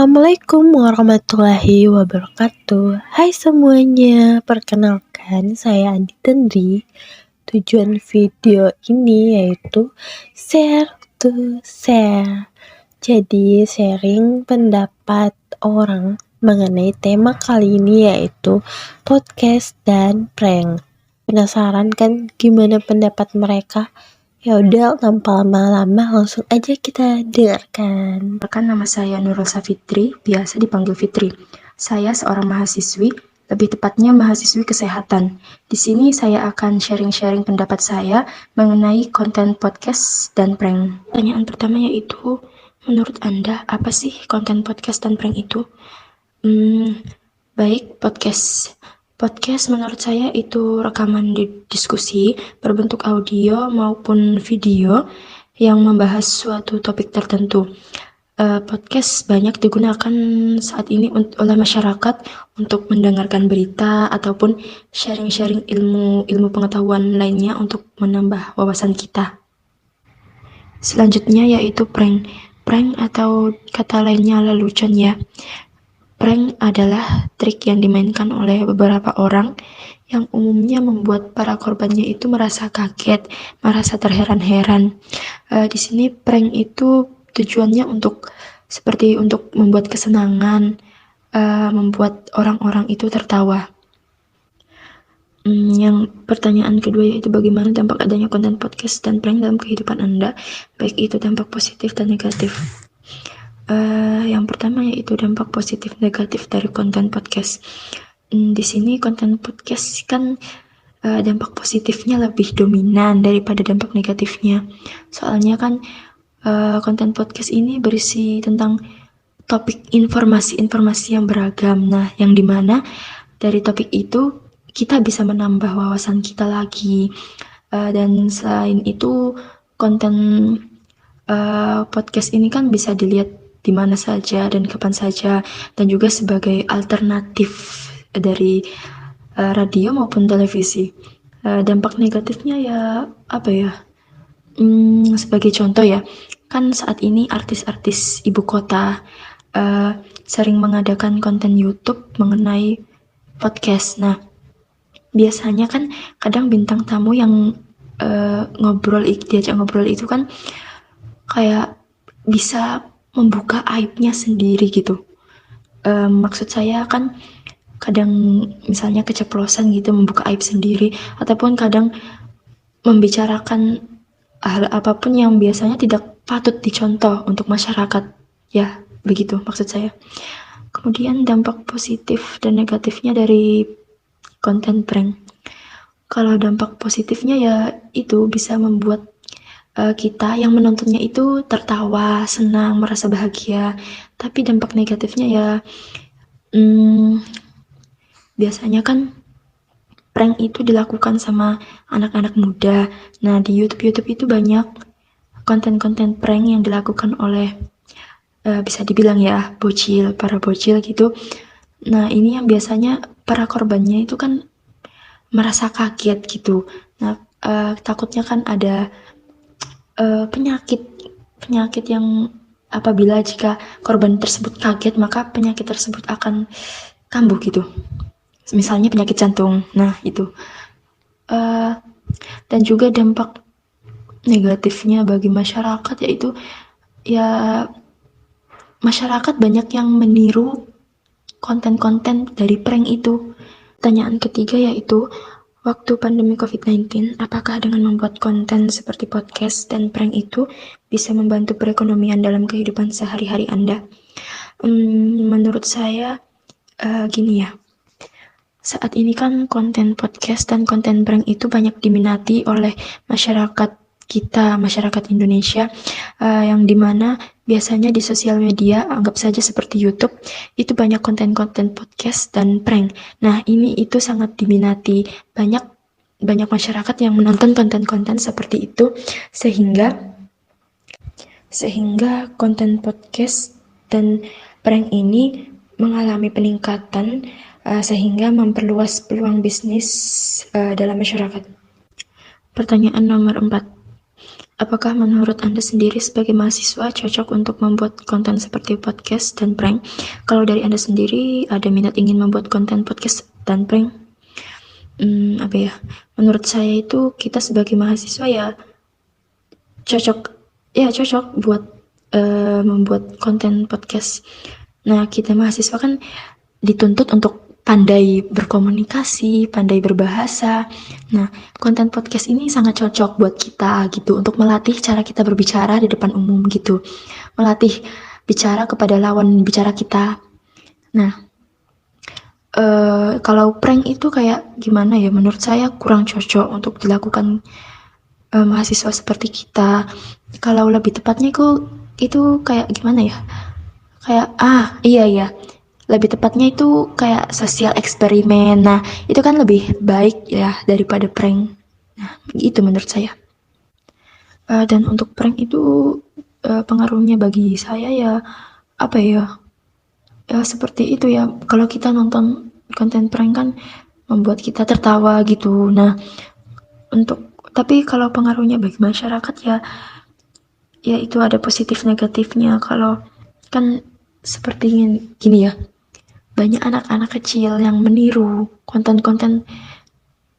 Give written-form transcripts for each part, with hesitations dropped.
Assalamualaikum warahmatullahi wabarakatuh. Hai semuanya, perkenalkan saya Andi Tendri. Tujuan video ini yaitu share to share. Jadi sharing pendapat orang mengenai tema kali ini yaitu podcast dan prank. Penasaran kan gimana pendapat mereka? Ya udah, tanpa lama-lama langsung aja kita dengarkan. Perkenalkan, nama saya Nurul Safitri, biasa dipanggil Fitri. Saya seorang mahasiswi, lebih tepatnya mahasiswi kesehatan. Di sini saya akan sharing-sharing pendapat saya mengenai konten podcast dan prank. Pertanyaan pertama yaitu, menurut Anda apa sih konten podcast dan prank itu? Baik, podcast. Podcast menurut saya itu rekaman diskusi berbentuk audio maupun video yang membahas suatu topik tertentu. Podcast banyak digunakan saat ini oleh masyarakat untuk mendengarkan berita ataupun sharing-sharing ilmu pengetahuan lainnya untuk menambah wawasan kita. Selanjutnya yaitu prank. Prank atau kata lainnya lelucon ya. Prank adalah trik yang dimainkan oleh beberapa orang yang umumnya membuat para korbannya itu merasa kaget, merasa terheran-heran. Di sini prank itu tujuannya untuk membuat kesenangan, membuat orang-orang itu tertawa. Yang pertanyaan kedua yaitu bagaimana dampak adanya konten podcast dan prank dalam kehidupan Anda, baik itu dampak positif dan negatif. Yang pertama yaitu dampak positif negatif dari konten podcast. Di sini konten podcast kan dampak positifnya lebih dominan daripada dampak negatifnya. Soalnya kan konten podcast ini berisi tentang topik informasi-informasi yang beragam. Nah, yang dimana dari topik itu kita bisa menambah wawasan kita lagi. Dan selain itu konten podcast ini kan bisa dilihat di mana saja dan kapan saja, dan juga sebagai alternatif dari radio maupun televisi. Dampak negatifnya ya apa ya? Sebagai contoh ya, kan saat ini artis-artis ibu kota sering mengadakan konten YouTube mengenai podcast. Nah, biasanya kan kadang bintang tamu yang diajak ngobrol itu kan kayak bisa membuka aibnya sendiri gitu. Maksud saya kan kadang misalnya keceplosan gitu membuka aib sendiri, ataupun kadang membicarakan hal apapun yang biasanya tidak patut dicontoh untuk masyarakat. Ya, begitu maksud saya. Kemudian dampak positif dan negatifnya dari konten prank. Kalau dampak positifnya ya itu bisa membuat kita yang menontonnya itu tertawa, senang, merasa bahagia. Tapi dampak negatifnya ya biasanya kan prank itu dilakukan sama anak-anak muda. Nah, di YouTube itu banyak konten-konten prank yang dilakukan oleh bisa dibilang ya para bocil gitu. Nah, ini yang biasanya para korbannya itu kan merasa kaget gitu. Nah, takutnya kan ada penyakit yang apabila jika korban tersebut kaget, maka penyakit tersebut akan kambuh gitu. Misalnya penyakit jantung. Nah, itu. Dan juga dampak negatifnya bagi masyarakat yaitu ya masyarakat banyak yang meniru konten-konten dari prank itu. Pertanyaan ketiga yaitu, waktu pandemi COVID-19, apakah dengan membuat konten seperti podcast dan prank itu bisa membantu perekonomian dalam kehidupan sehari-hari Anda? Menurut saya gini ya, saat ini kan konten podcast dan konten prank itu banyak diminati oleh masyarakat kita, masyarakat Indonesia, yang dimana biasanya di sosial media, anggap saja seperti YouTube, itu banyak konten-konten podcast dan prank. Nah, ini itu sangat diminati. Banyak masyarakat yang menonton konten-konten seperti itu, sehingga konten podcast dan prank ini mengalami peningkatan, sehingga memperluas peluang bisnis dalam masyarakat. Pertanyaan nomor 4. Apakah menurut Anda sendiri sebagai mahasiswa cocok untuk membuat konten seperti podcast dan prank? Kalau dari Anda sendiri ada minat ingin membuat konten podcast dan prank? Apa ya? Menurut saya itu kita sebagai mahasiswa ya cocok buat membuat konten podcast. Nah, kita mahasiswa kan dituntut untuk pandai berkomunikasi, pandai berbahasa. Nah, konten podcast ini sangat cocok buat kita gitu, untuk melatih cara kita berbicara di depan umum gitu. Melatih bicara kepada lawan bicara kita. Nah, kalau prank itu kayak gimana ya, menurut saya kurang cocok untuk dilakukan mahasiswa seperti kita. Kalau lebih tepatnya itu kayak gimana ya, kayak iya lebih tepatnya itu kayak sosial eksperimen. Nah, itu kan lebih baik ya daripada prank. Nah, itu menurut saya. Dan untuk prank itu pengaruhnya bagi saya ya apa ya, ya seperti itu ya, kalau kita nonton konten prank kan membuat kita tertawa gitu. Nah, tapi kalau pengaruhnya bagi masyarakat ya itu ada positif negatifnya. Kalau kan seperti gini ya, banyak anak-anak kecil yang meniru konten-konten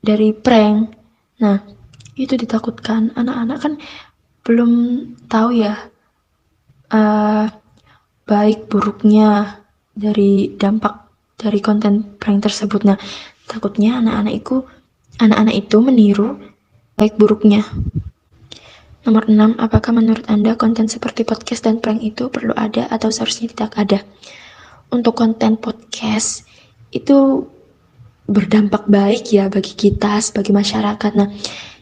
dari prank. Nah, itu ditakutkan. Anak-anak kan belum tahu ya baik buruknya dari dampak dari konten prank tersebut. Nah, takutnya anak-anak itu meniru baik buruknya. Nomor 6, apakah menurut Anda konten seperti podcast dan prank itu perlu ada atau seharusnya tidak ada? Untuk konten podcast itu berdampak baik ya bagi kita sebagai masyarakat. Nah,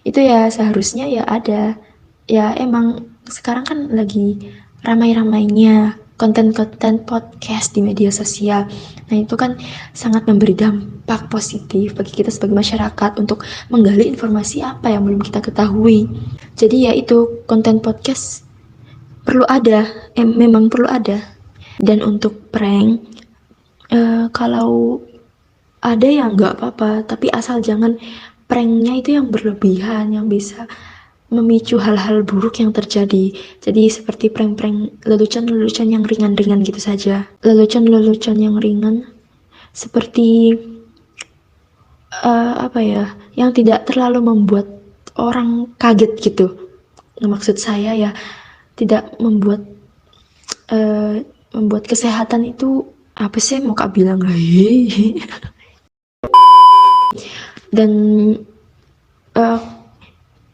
itu ya seharusnya ya ada. Ya emang sekarang kan lagi ramai-ramainya konten-konten podcast di media sosial. Nah, itu kan sangat memberi dampak positif bagi kita sebagai masyarakat untuk menggali informasi apa yang belum kita ketahui. Jadi ya itu, konten podcast perlu ada, memang perlu ada. Dan untuk prank, kalau ada ya nggak apa-apa, tapi asal jangan pranknya itu yang berlebihan, yang bisa memicu hal-hal buruk yang terjadi. Jadi seperti prank-prank lelucon-lelucon yang ringan-ringan gitu saja. Lelucon-lelucon yang ringan seperti apa ya, yang tidak terlalu membuat orang kaget gitu. Maksud saya ya tidak membuat kesehatan itu apa sih mau Kak bilang dan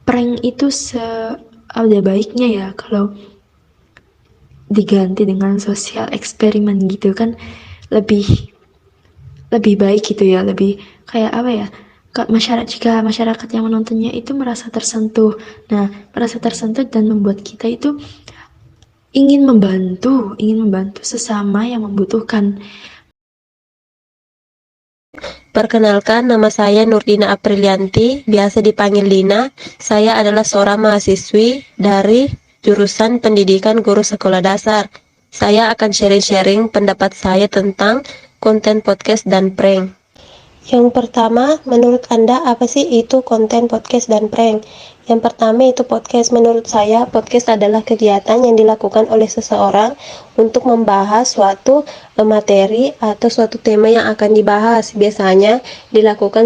prank itu ada baiknya ya kalau diganti dengan sosial eksperimen gitu kan, lebih baik gitu ya, lebih kayak apa ya, jika masyarakat yang menontonnya itu merasa tersentuh. Nah, merasa tersentuh dan membuat kita itu ingin membantu sesama yang membutuhkan. Perkenalkan, nama saya Nurdina Aprilianti, biasa dipanggil Lina. Saya adalah seorang mahasiswi dari jurusan Pendidikan Guru Sekolah Dasar. Saya akan sharing-sharing pendapat saya tentang konten podcast dan prank. Yang pertama, menurut Anda apa sih itu konten podcast dan prank? Yang pertama itu podcast. Menurut saya, podcast adalah kegiatan yang dilakukan oleh seseorang untuk membahas suatu materi atau suatu tema yang akan dibahas. Biasanya dilakukan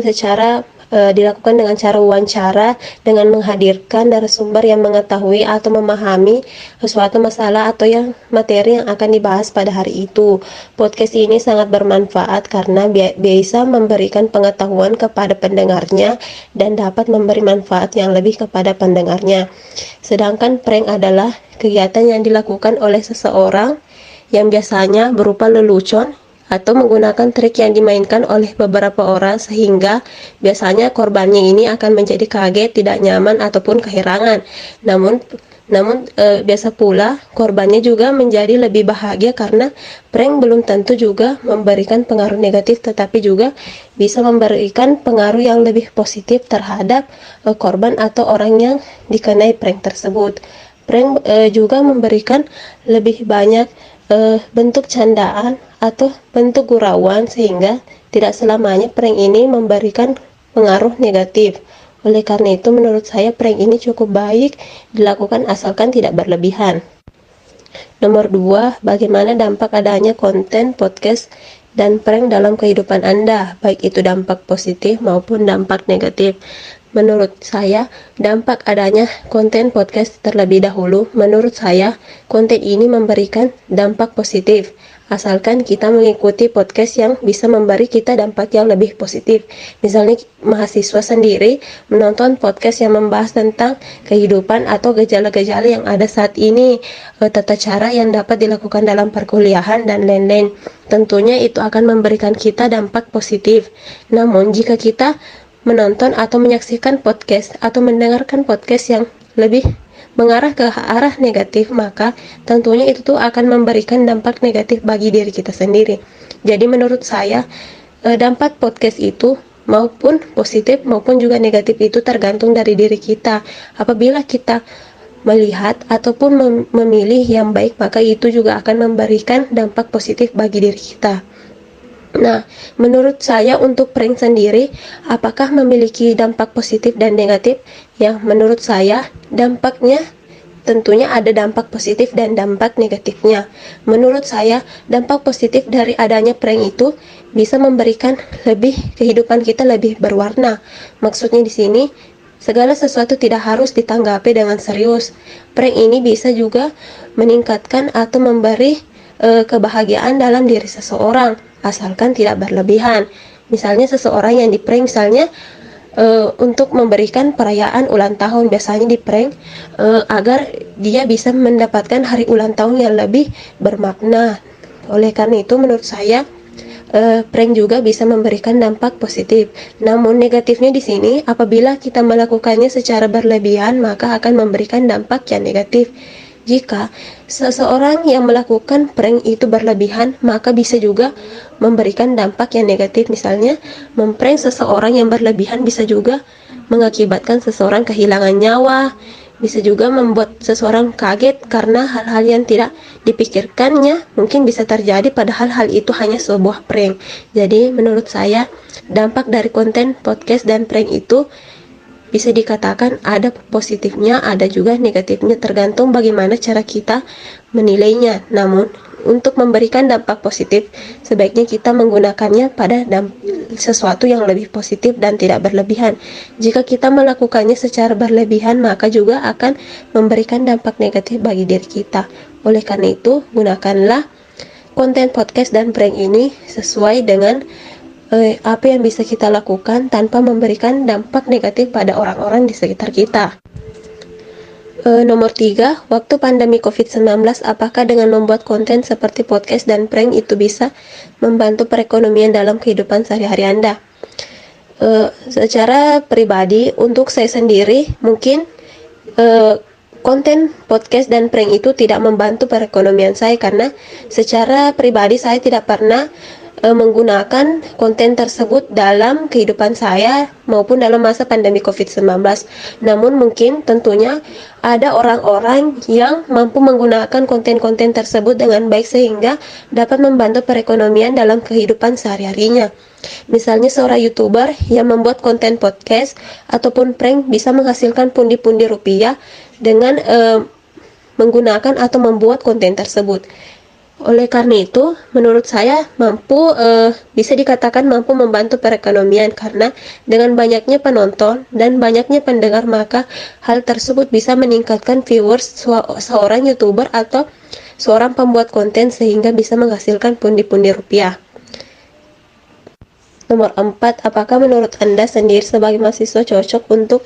dengan cara wawancara, dengan menghadirkan narasumber yang mengetahui atau memahami suatu masalah atau materi yang akan dibahas pada hari itu. Podcast ini sangat bermanfaat karena bisa memberikan pengetahuan kepada pendengarnya dan dapat memberi manfaat yang lebih kepada pendengarnya. Sedangkan prank adalah kegiatan yang dilakukan oleh seseorang yang biasanya berupa lelucon atau menggunakan trik yang dimainkan oleh beberapa orang sehingga biasanya korbannya ini akan menjadi kaget, tidak nyaman ataupun kehirangan. Namun biasa pula korbannya juga menjadi lebih bahagia karena prank belum tentu juga memberikan pengaruh negatif, tetapi juga bisa memberikan pengaruh yang lebih positif terhadap korban atau orang yang dikenai prank tersebut. Prank juga memberikan lebih banyak bentuk candaan atau bentuk gurauan sehingga tidak selamanya prank ini memberikan pengaruh negatif. Oleh karena itu, menurut saya prank ini cukup baik dilakukan asalkan tidak berlebihan. Nomor 2, bagaimana dampak adanya konten, podcast, dan prank dalam kehidupan Anda, baik itu dampak positif maupun dampak negatif. Menurut saya, dampak adanya konten podcast terlebih dahulu, menurut saya, konten ini memberikan dampak positif. Asalkan kita mengikuti podcast yang bisa memberi kita dampak yang lebih positif. Misalnya mahasiswa sendiri menonton podcast yang membahas tentang kehidupan atau gejala-gejala yang ada saat ini, tata cara yang dapat dilakukan dalam perkuliahan, dan lain-lain. Tentunya itu akan memberikan kita dampak positif. Namun jika kita menonton atau menyaksikan podcast atau mendengarkan podcast yang lebih mengarah ke arah negatif, maka tentunya itu tuh akan memberikan dampak negatif bagi diri kita sendiri. Jadi menurut saya, dampak podcast itu maupun positif maupun juga negatif itu tergantung dari diri kita. Apabila kita melihat ataupun memilih yang baik, maka itu juga akan memberikan dampak positif bagi diri kita. Nah, menurut saya untuk prank sendiri, apakah memiliki dampak positif dan negatif? Yang menurut saya, dampaknya tentunya ada dampak positif dan dampak negatifnya. Menurut saya, dampak positif dari adanya prank itu bisa memberikan kehidupan kita lebih berwarna. Maksudnya di sini, segala sesuatu tidak harus ditanggapi dengan serius. Prank ini bisa juga meningkatkan atau memberi kebahagiaan dalam diri seseorang, asalkan tidak berlebihan. Misalnya seseorang yang diprank, misalnya untuk memberikan perayaan ulang tahun, biasanya diprank agar dia bisa mendapatkan hari ulang tahun yang lebih bermakna. Oleh karena itu menurut saya prank juga bisa memberikan dampak positif. Namun negatifnya di sini, apabila kita melakukannya secara berlebihan, maka akan memberikan dampak yang negatif. Jika seseorang yang melakukan prank itu berlebihan, maka bisa juga memberikan dampak yang negatif. Misalnya, memprank seseorang yang berlebihan bisa juga mengakibatkan seseorang kehilangan nyawa, bisa juga membuat seseorang kaget karena hal-hal yang tidak dipikirkannya mungkin bisa terjadi, padahal hal itu hanya sebuah prank. Jadi menurut saya, dampak dari konten podcast dan prank itu bisa dikatakan ada positifnya, ada juga negatifnya, tergantung bagaimana cara kita menilainya. Namun, untuk memberikan dampak positif, sebaiknya kita menggunakannya pada sesuatu yang lebih positif dan tidak berlebihan. Jika kita melakukannya secara berlebihan, maka juga akan memberikan dampak negatif bagi diri kita. Oleh karena itu, gunakanlah konten podcast dan prank ini sesuai dengan apa yang bisa kita lakukan tanpa memberikan dampak negatif pada orang-orang di sekitar kita. Nomor 3, waktu pandemi COVID-19, apakah dengan membuat konten seperti podcast dan prank itu bisa membantu perekonomian dalam kehidupan sehari-hari Anda? Secara pribadi, untuk saya sendiri, mungkin konten podcast dan prank itu tidak membantu perekonomian saya, karena secara pribadi saya tidak pernah menggunakan konten tersebut dalam kehidupan saya maupun dalam masa pandemi COVID-19. Namun mungkin tentunya ada orang-orang yang mampu menggunakan konten-konten tersebut dengan baik sehingga dapat membantu perekonomian dalam kehidupan sehari-harinya. Misalnya seorang YouTuber yang membuat konten podcast ataupun prank bisa menghasilkan pundi-pundi rupiah dengan menggunakan atau membuat konten tersebut. Oleh karena itu, menurut saya bisa dikatakan mampu membantu perekonomian, karena dengan banyaknya penonton dan banyaknya pendengar, maka hal tersebut bisa meningkatkan viewers seorang YouTuber atau seorang pembuat konten sehingga bisa menghasilkan pundi-pundi rupiah. Nomor 4, apakah menurut Anda sendiri sebagai mahasiswa cocok untuk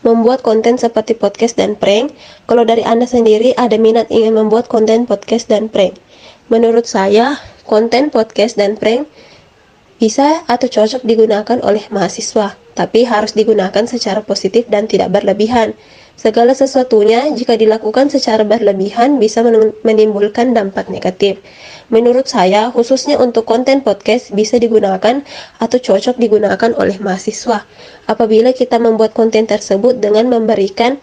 membuat konten seperti podcast dan prank? Kalau dari Anda sendiri ada minat ingin membuat konten podcast dan prank? Menurut saya, konten podcast dan prank bisa atau cocok digunakan oleh mahasiswa, tapi harus digunakan secara positif dan tidak berlebihan. Segala sesuatunya jika dilakukan secara berlebihan bisa menimbulkan dampak negatif. Menurut saya, khususnya untuk konten podcast bisa digunakan atau cocok digunakan oleh mahasiswa. Apabila kita membuat konten tersebut dengan memberikan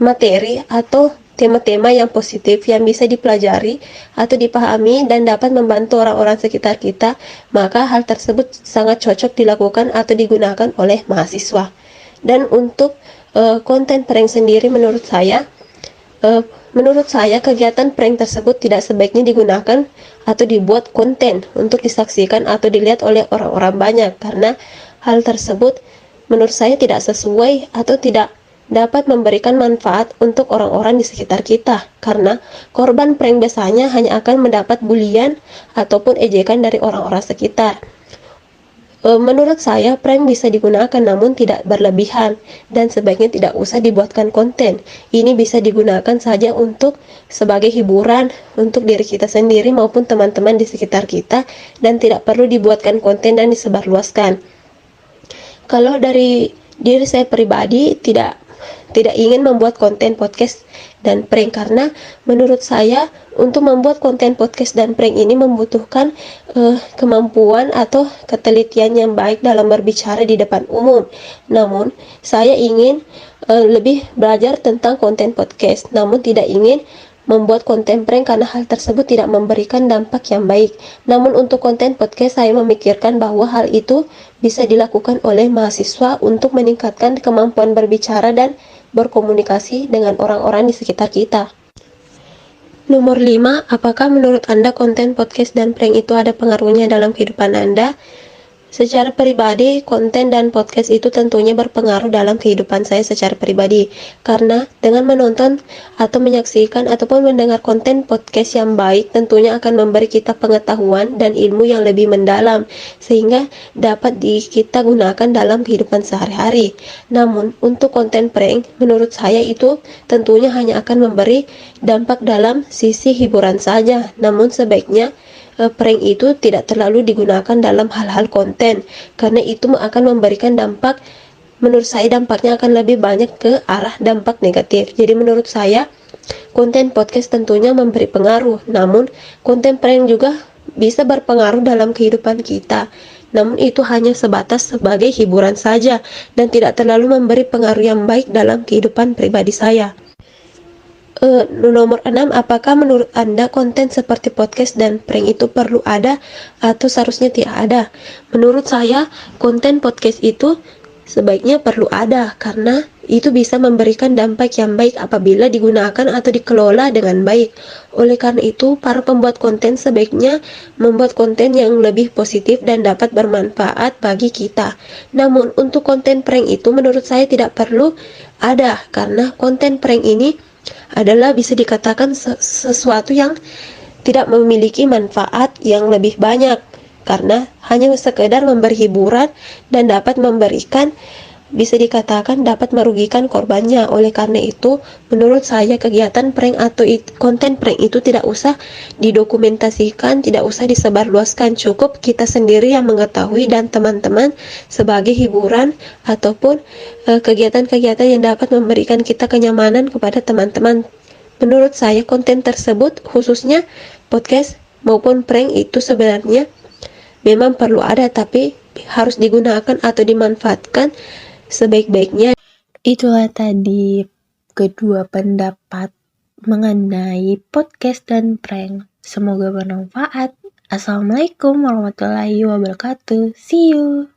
materi atau tema-tema yang positif yang bisa dipelajari atau dipahami dan dapat membantu orang-orang sekitar kita, maka hal tersebut sangat cocok dilakukan atau digunakan oleh mahasiswa. Dan untuk konten prank sendiri menurut saya kegiatan prank tersebut tidak sebaiknya digunakan atau dibuat konten untuk disaksikan atau dilihat oleh orang-orang banyak, karena hal tersebut menurut saya tidak sesuai atau tidak dapat memberikan manfaat untuk orang-orang di sekitar kita, karena korban prank biasanya hanya akan mendapat bulian ataupun ejekan dari orang-orang sekitar. Menurut saya, prank bisa digunakan namun tidak berlebihan dan sebaiknya tidak usah dibuatkan konten. Ini bisa digunakan saja untuk sebagai hiburan untuk diri kita sendiri maupun teman-teman di sekitar kita, dan tidak perlu dibuatkan konten dan disebarluaskan. Kalau dari diri saya pribadi tidak ingin membuat konten podcast dan prank, karena menurut saya untuk membuat konten podcast dan prank ini membutuhkan kemampuan atau ketelitian yang baik dalam berbicara di depan umum. Namun saya ingin lebih belajar tentang konten podcast, namun tidak ingin membuat konten prank karena hal tersebut tidak memberikan dampak yang baik. Namun untuk konten podcast saya memikirkan bahwa hal itu bisa dilakukan oleh mahasiswa untuk meningkatkan kemampuan berbicara dan berkomunikasi dengan orang-orang di sekitar kita. Nomor 5, apakah menurut Anda konten podcast dan prank itu ada pengaruhnya dalam kehidupan Anda? Secara pribadi, konten dan podcast itu tentunya berpengaruh dalam kehidupan saya secara pribadi, karena dengan menonton atau menyaksikan ataupun mendengar konten podcast yang baik tentunya akan memberi kita pengetahuan dan ilmu yang lebih mendalam sehingga dapat kita gunakan dalam kehidupan sehari-hari. Namun untuk konten prank, menurut saya itu tentunya hanya akan memberi dampak dalam sisi hiburan saja, namun sebaiknya prank itu tidak terlalu digunakan dalam hal-hal konten, karena itu akan memberikan dampak, menurut saya dampaknya akan lebih banyak ke arah dampak negatif. Jadi menurut saya konten podcast tentunya memberi pengaruh, namun konten prank juga bisa berpengaruh dalam kehidupan kita, namun itu hanya sebatas sebagai hiburan saja dan tidak terlalu memberi pengaruh yang baik dalam kehidupan pribadi saya. Nomor 6, apakah menurut Anda konten seperti podcast dan prank itu perlu ada atau seharusnya tidak ada? Menurut saya, konten podcast itu sebaiknya perlu ada, karena itu bisa memberikan dampak yang baik apabila digunakan atau dikelola dengan baik. Oleh karena itu, para pembuat konten sebaiknya membuat konten yang lebih positif dan dapat bermanfaat bagi kita. Namun, untuk konten prank itu menurut saya tidak perlu ada, karena konten prank ini adalah bisa dikatakan sesuatu yang tidak memiliki manfaat yang lebih banyak, karena hanya sekedar memberi hiburan dan dapat memberikan, bisa dikatakan dapat merugikan korbannya. Oleh karena itu, menurut saya kegiatan prank atau konten prank itu tidak usah didokumentasikan, tidak usah disebarluaskan. Cukup kita sendiri yang mengetahui dan teman-teman sebagai hiburan ataupun kegiatan-kegiatan yang dapat memberikan kita kenyamanan kepada teman-teman. Menurut saya konten tersebut, khususnya podcast maupun prank, itu sebenarnya memang perlu ada, tapi harus digunakan atau dimanfaatkan sebaik-baiknya. Itulah tadi kedua pendapat mengenai podcast dan prank. Semoga bermanfaat. Assalamualaikum warahmatullahi wabarakatuh. See you.